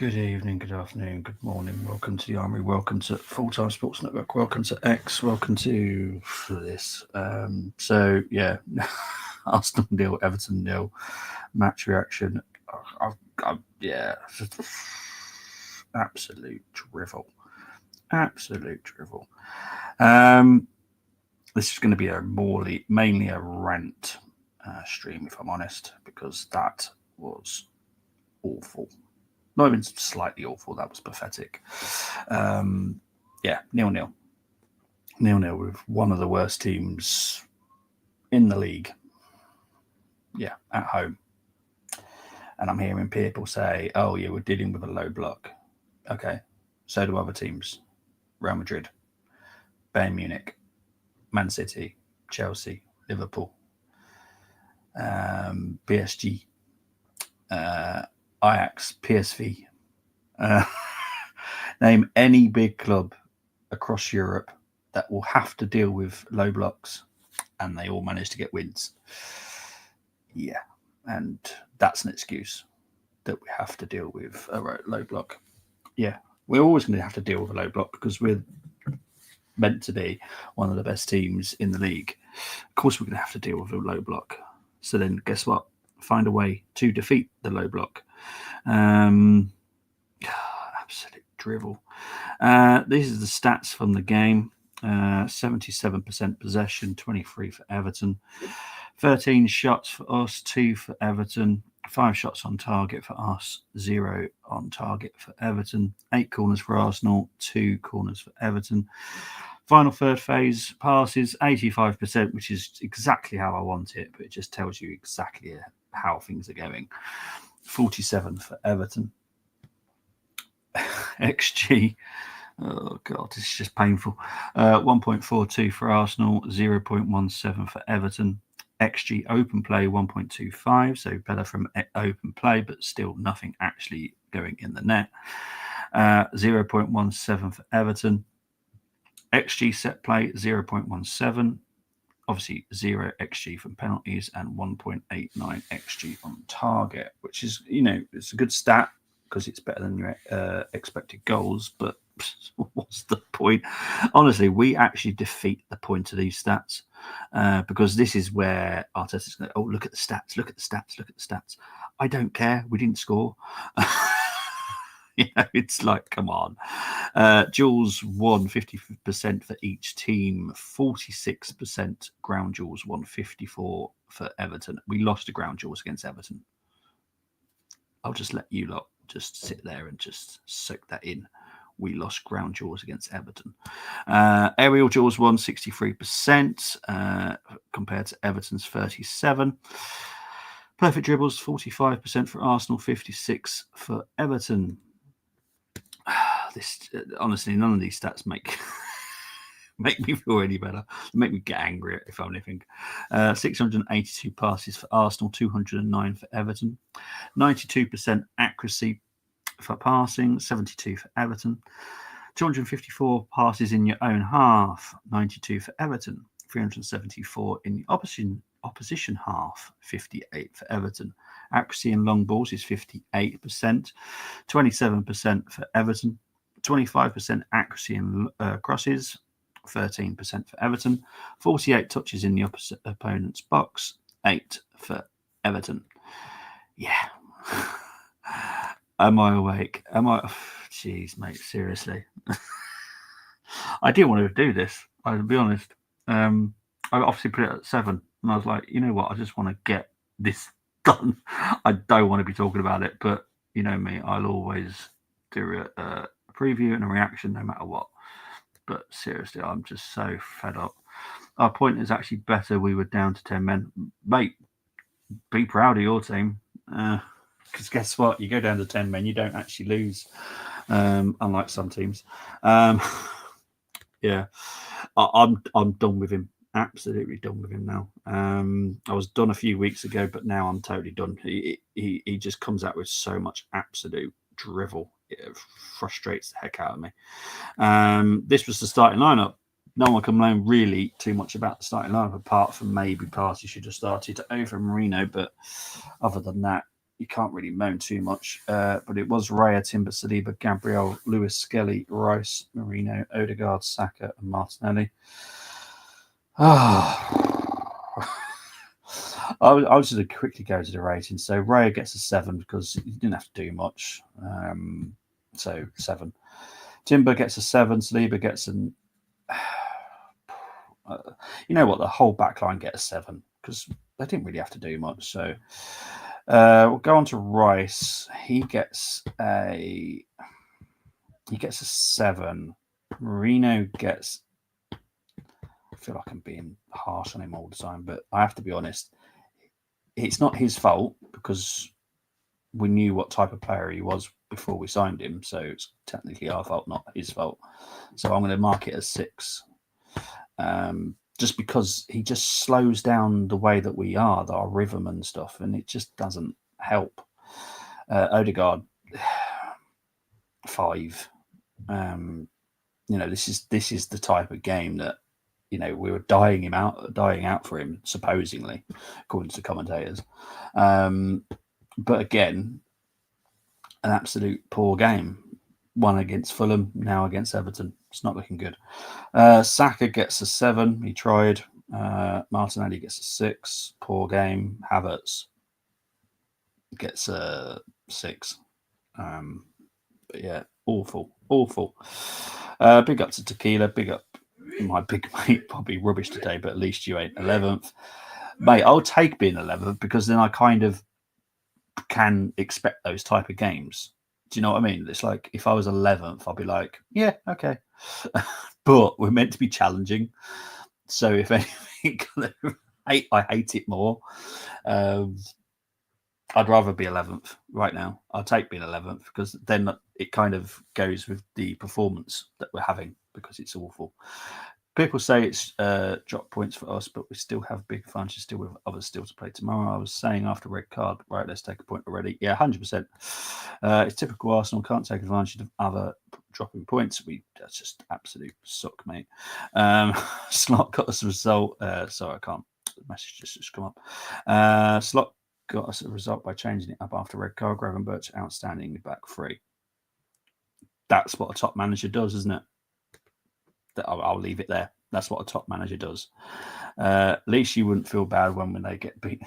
Good evening, good afternoon, good morning. Welcome to the Armory. Welcome to Full Time Sports Network. Welcome to X. Welcome to this. Arsenal nil, Everton nil. Match reaction. Yeah, absolute drivel. Absolute drivel. This is going to be mainly a rant stream, if I'm honest, because that was awful. Not even slightly awful. That was pathetic. 0-0. 0-0 with one of the worst teams in the league. Yeah, at home. And I'm hearing people say, oh, yeah, we're dealing with a low block. Okay, so do other teams. Real Madrid, Bayern Munich, Man City, Chelsea, Liverpool, PSG, Ajax, PSV. Name any big club across Europe that will have to deal with low blocks, and they all manage to get wins. Yeah, and that's an excuse that we have to deal with a low block. Yeah, we're always going to have to deal with a low block because we're meant to be one of the best teams in the league. Of course, we're going to have to deal with a low block. So then, guess what? Find a way to defeat the low block. Absolute drivel. These are the stats from the game. 77% possession, 23 for Everton. 13 shots for us, 2 for Everton. 5 shots on target for us, 0 on target for Everton. 8 corners for Arsenal, 2 corners for Everton. Final third phase passes, 85%, which is exactly how I want it, but it just tells you exactly how things are going. 47 for Everton. XG, oh God, this is just painful. 1.42 for Arsenal, 0.17 for Everton. XG open play 1.25, so better from open play, but still nothing actually going in the net. 0.17 for Everton. XG set play 0.17. Obviously 0 XG from penalties and 1.89 XG on target, which is, it's a good stat because it's better than your expected goals, but what's the point? Honestly, we actually defeat the point of these stats because this is where Arteta's going, oh, look at the stats, look at the stats, look at the stats. I don't care. We didn't score. It's like, come on. Duels won 50% for each team, 46% ground duels won, 54 for Everton. We lost the ground duels against Everton. I'll just let you lot just sit there and just soak that in. We lost ground duels against Everton. Aerial duels won 63% compared to Everton's 37%. Perfect dribbles 45% for Arsenal, 56% for Everton. This honestly, none of these stats make me feel any better. Make me get angry if anything. 682 passes for Arsenal, 209 for Everton. 92% accuracy for passing, 72 for Everton. 254 passes in your own half, 92 for Everton. 374 in the opposition half, 58 for Everton. Accuracy in long balls is 58%, 27% for Everton. 25% accuracy in crosses, 13% for Everton. 48 touches in the opposite opponent's box, 8 for Everton. Yeah. Am I awake? Jeez, mate, seriously. I didn't want to do this, I'll be honest. I obviously put it at 7, and I was like, you know what? I just want to get this done. I don't want to be talking about it, but you know me, I'll always do a preview and a reaction no matter what. But seriously, I'm just so fed up. Our point is actually better. We were down to 10 men. Mate, be proud of your team. Because guess what? You go down to 10 men, you don't actually lose. Unlike some teams. Yeah. I'm done with him. Absolutely done with him now. I was done a few weeks ago, but now I'm totally done. He just comes out with so much absolute drivel. It frustrates the heck out of me. This was the starting lineup. No one can blame really too much about the starting lineup, apart from maybe Partey should have started over Marino. But other than that, you can't really moan too much. But it was Raya, Timber, Saliba, Gabriel, Lewis, Skelly, Rice, Marino, Odegaard, Saka, and Martinelli. I was just going to quickly go to the rating. So Raya gets a 7 because he didn't have to do much. So 7. Timber gets a 7. Saliba gets an. You know what? The whole back line get a 7 because they didn't really have to do much. So we'll go on to Rice. He gets a 7. Marino gets. I feel like I'm being harsh on him all the time, but I have to be honest. It's not his fault because we knew what type of player he was before we signed him, so it's technically our fault, not his fault. So I'm going to mark it as 6. Just because he just slows down the way that we are, our rhythm and stuff, and it just doesn't help. Odegaard, 5. This is the type of game that we were dying out for him, supposedly, according to commentators. But again, an absolute poor game. One against Fulham, now against Everton. It's not looking good. Saka gets a 7. He tried. Martinelli gets a 6. Poor game. Havertz gets a 6. But yeah, awful. Big up to Tequila. Big up my big mate. Probably rubbish today, but at least you ain't 11th. Mate, I'll take being 11th because then I kind of can expect those type of games. Do you know what I mean? It's like if I was 11th, I'll be like, yeah, okay. But we're meant to be challenging. So if anything, I hate it more. I'd rather be 11th right now. I'll take being 11th because then it kind of goes with the performance that we're having because it's awful. People say it's drop points for us, but we still have big advantages still with others still to play tomorrow. I was saying after red card, right, let's take a point already. Yeah, 100%. It's typical Arsenal, can't take advantage of other dropping points. That's just absolute suck, mate. Slot got us a result. Sorry, I can't. The message just come up. Slot got us a result by changing it up after red card. Gravenberch outstanding back 3. That's what a top manager does, isn't it? I'll leave it there. That's what a top manager does. At least you wouldn't feel bad when they get beat,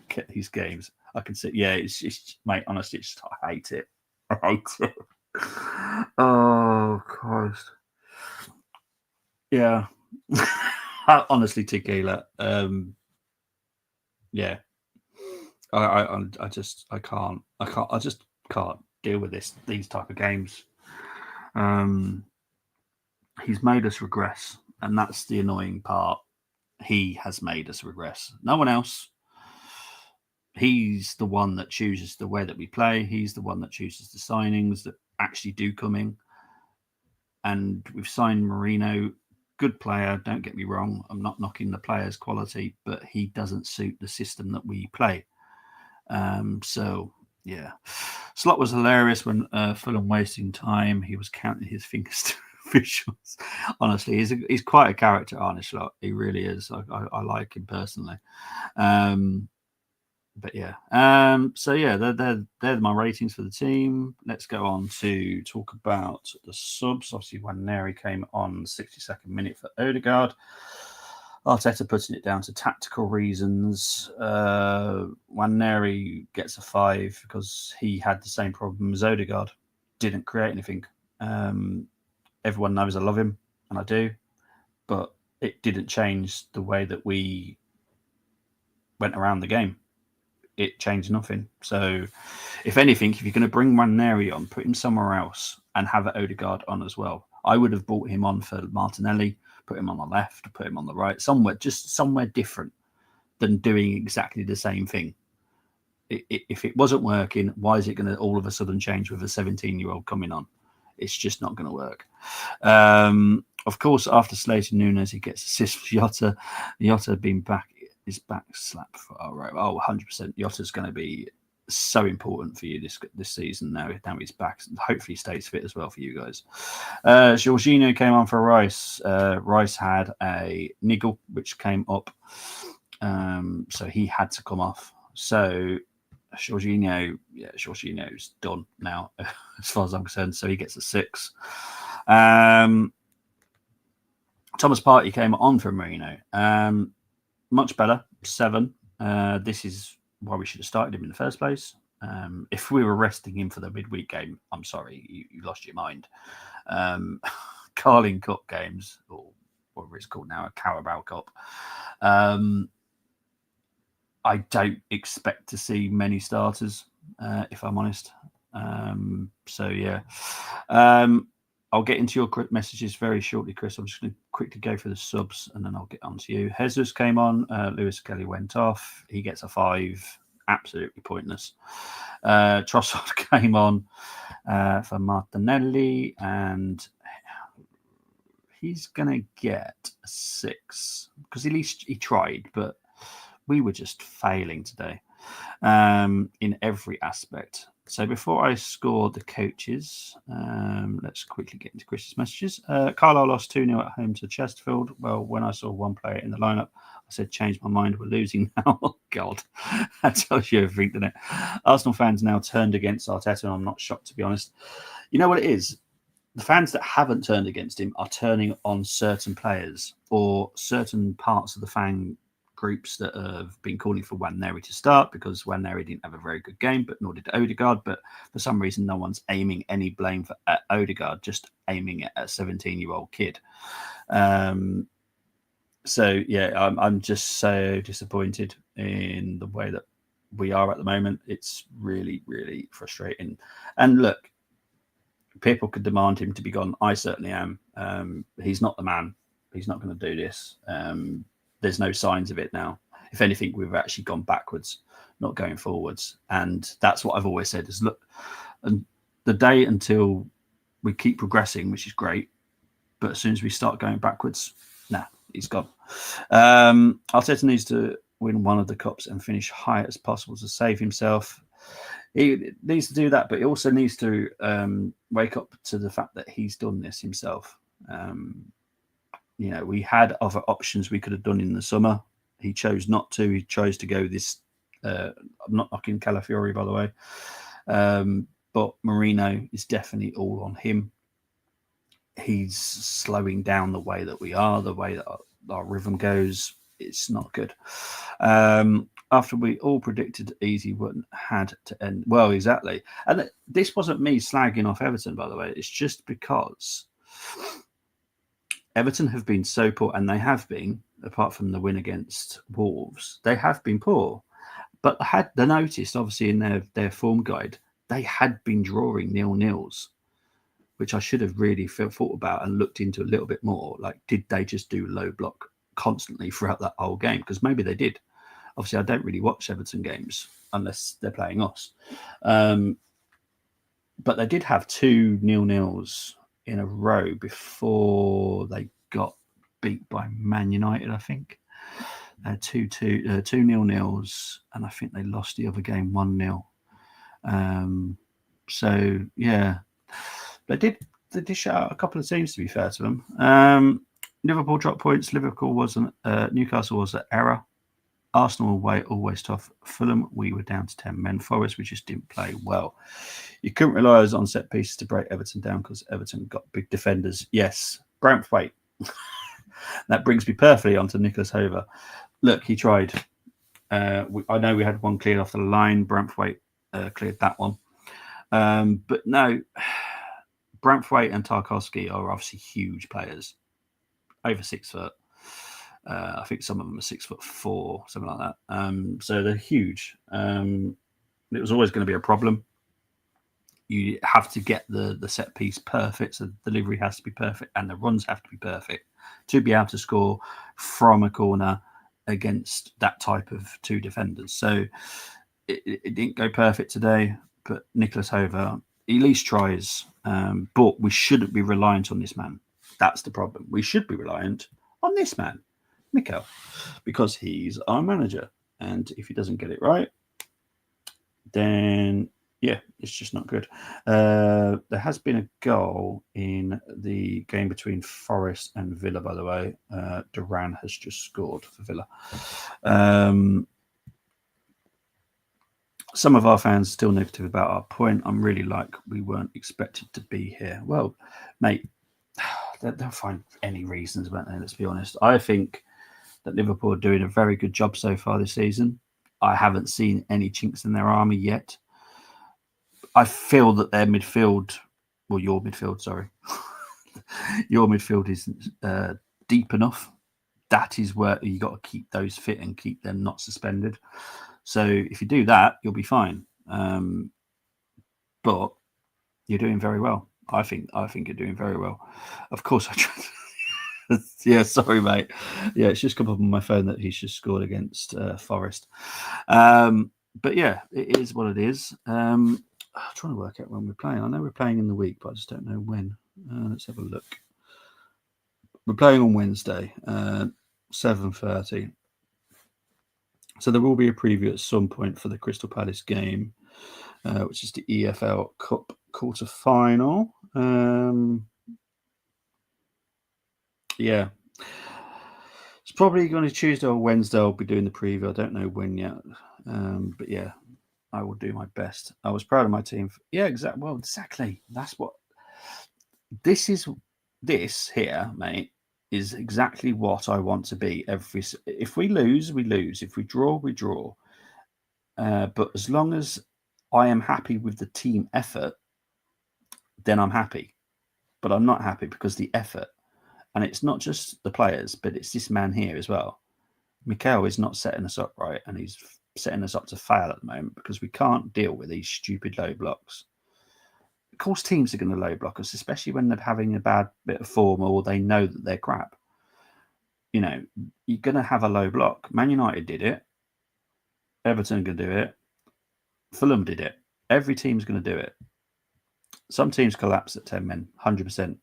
get these games. I can see. Yeah, it's mate. Honestly, I hate it. I hate it. Oh Christ. Yeah. Honestly, Tequila. Yeah. I just can't deal with these type of games. He's made us regress, and that's the annoying part. He has made us regress. No one else. He's the one that chooses the way that we play. He's the one that chooses the signings that actually do come in. And we've signed Marino, good player, don't get me wrong. I'm not knocking the player's quality, but he doesn't suit the system that we play. So, yeah. Slot was hilarious when Fulham wasting time. He was counting his fingers to officials. Honestly, he's quite a character, Arne Slot. He really is. I like him personally. But yeah. So yeah, they're my ratings for the team. Let's go on to talk about the subs. Obviously, Waneri came on 62nd minute for Odegaard. Arteta putting it down to tactical reasons. Waneri gets a 5 because he had the same problem as Odegaard. Didn't create anything. Everyone knows I love him, and I do, but it didn't change the way that we went around the game. It changed nothing. So, if anything, if you're going to bring Waneri on, put him somewhere else and have Odegaard on as well. I would have brought him on for Martinelli, put him on the left, put him on the right, somewhere different than doing exactly the same thing. If it wasn't working, why is it going to all of a sudden change with a 17-year-old coming on? It's just not going to work. Of course, after Slater Nunes, he gets assist for Jota. Jota being back, his back slap for all right. 100%. Jota's going to be so important for you this season now he's back. Hopefully he stays fit as well for you guys. Jorginho came on for Rice. Rice had a niggle which came up, so he had to come off. So Jorginho's done now, as far as I'm concerned. So he gets a 6. Thomas Partey came on for Marino. Much better, 7. This is why we should have started him in the first place. If we were resting him for the midweek game, I'm sorry, you lost your mind. Carling Cup games, or whatever it's called now, a Carabao Cup. I don't expect to see many starters, if I'm honest. So, yeah. I'll get into your messages very shortly, Chris. I'm just going to quickly go through the subs and then I'll get on to you. Jesus came on. Lewis Kelly went off. He gets a 5. Absolutely pointless. Trossard came on for Martinelli and he's going to get a 6 because at least he tried, but we were just failing today in every aspect. So before I score the coaches, let's quickly get into Chris's messages. Carlisle lost 2-0 at home to Chesterfield. Well, when I saw one player in the lineup, I said, change my mind, we're losing now. Oh, God. That tells you everything, doesn't it? Arsenal fans now turned against Arteta, and I'm not shocked, to be honest. You know what it is? The fans that haven't turned against him are turning on certain players or certain parts of the fan groups that have been calling for Nwaneri to start because Nwaneri didn't have a very good game, but nor did Odegaard. But for some reason, no one's aiming any blame at Odegaard, just aiming it at a 17-year-old kid. So, yeah, I'm just so disappointed in the way that we are at the moment. It's really, really frustrating. And look, people could demand him to be gone. I certainly am. He's not the man. He's not going to do this. There's no signs of it now. If anything, we've actually gone backwards, not going forwards. And that's what I've always said is, look, and the day until we keep progressing, which is great, but as soon as we start going backwards, he's gone. Arteta needs to win one of the cups and finish high as possible to save himself. He needs to do that, but he also needs to wake up to the fact that he's done this himself. We had other options we could have done in the summer. He chose not to. He chose to go this. I'm not knocking Calafiori, by the way, but Marino is definitely all on him. He's slowing down the way that we are, the way that our rhythm goes. It's not good. After we all predicted easy wouldn't had to end. Well, exactly. And this wasn't me slagging off Everton, by the way. It's just because Everton have been so poor, and they have been, apart from the win against Wolves, they have been poor. But had they noticed, obviously, in their form guide, they had been drawing 0-0s, which I should have really thought about and looked into a little bit more. Like, did they just do low block constantly throughout that whole game? Because maybe they did. Obviously, I don't really watch Everton games unless they're playing us. But they did have 2 0-0s in a row before they got beat by Man United, I think. 2 0-0s, and I think they lost the other game 1-0. So, yeah, they did shut out a couple of teams, to be fair to them. Liverpool dropped points. Newcastle was an error. Arsenal away, always tough. Fulham, we were down to 10 men. Forest, we just didn't play well. You couldn't rely on set pieces to break Everton down because Everton got big defenders. Yes, Braithwaite. That brings me perfectly onto Nicholas Hover. Look, he tried. I know we had one cleared off the line. Braithwaite cleared that one. But no, Braithwaite and Tarkowski are obviously huge players. Over 6 foot. I think some of them are 6'4", something like that. So they're huge. It was always going to be a problem. You have to get the set piece perfect, so the delivery has to be perfect, and the runs have to be perfect to be able to score from a corner against that type of 2 defenders. So it didn't go perfect today, but Nicholas Hover at least tries. But we shouldn't be reliant on this man. That's the problem. We should be reliant on this man, Mikel, because he's our manager. And if he doesn't get it right, then, yeah, it's just not good. There has been a goal in the game between Forest and Villa, by the way. Duran has just scored for Villa. Some of our fans are still negative about our point. I'm really like, we weren't expected to be here. Well, mate, they'll find any reasons, won't they? Let's be honest. I think that Liverpool are doing a very good job so far this season. I haven't seen any chinks in their armour yet. I feel that their midfield, well, your midfield, sorry, your midfield isn't deep enough. That is where you got to keep those fit and keep them not suspended. So if you do that, you'll be fine. But you're doing very well. I think you're doing very well. Of course, I tried. Yeah, sorry, mate. Yeah, it's just come up on my phone that he's just scored against Forest. But yeah, it is what it is. I'm trying to work out when we're playing. I know we're playing in the week, but I just don't know when. Let's have a look. We're playing on Wednesday, 7:30. So there will be a preview at some point for the Crystal Palace game, which is the EFL Cup quarter final. Yeah. It's probably going to Tuesday or Wednesday. I'll be doing the preview. I don't know when yet. But yeah, I will do my best. I was proud of my team. Yeah, exactly. Well, exactly. That's what this is. This here, mate, is exactly what I want to be. If we lose, we lose. If we draw, we draw. But as long as I am happy with the team effort, then I'm happy. But I'm not happy because the effort, and it's not just the players, but it's this man here as well. Mikel is not setting us up right, and he's setting us up to fail at the moment because we can't deal with these stupid low blocks. Of course, teams are going to low block us, especially when they're having a bad bit of form or they know that they're crap. You know, you're going to have a low block. Man United did it. Everton can do it. Fulham did it. Every team's going to do it. Some teams collapse at 10 men, 100%.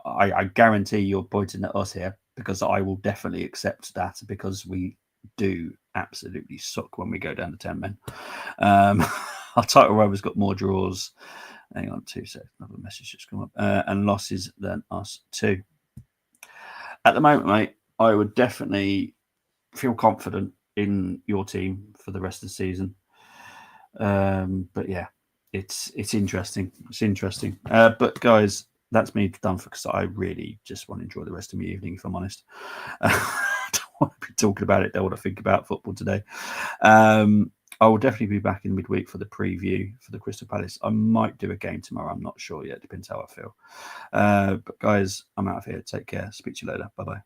I guarantee you're pointing at us here because I will definitely accept that because we do absolutely suck when we go down to 10 men. Our title rover's got more draws. Hang on 2 seconds. Another message just come up. And losses than us too. At the moment, mate, I would definitely feel confident in your team for the rest of the season. But yeah, it's interesting. It's interesting. But guys, that's me done for because I really just want to enjoy the rest of my evening, if I'm honest. I don't want to be talking about it. Don't want to think about football today. I will definitely be back in midweek for the preview for the Crystal Palace. I might do a game tomorrow. I'm not sure yet. Depends how I feel. But guys, I'm out of here. Take care. Speak to you later. Bye-bye.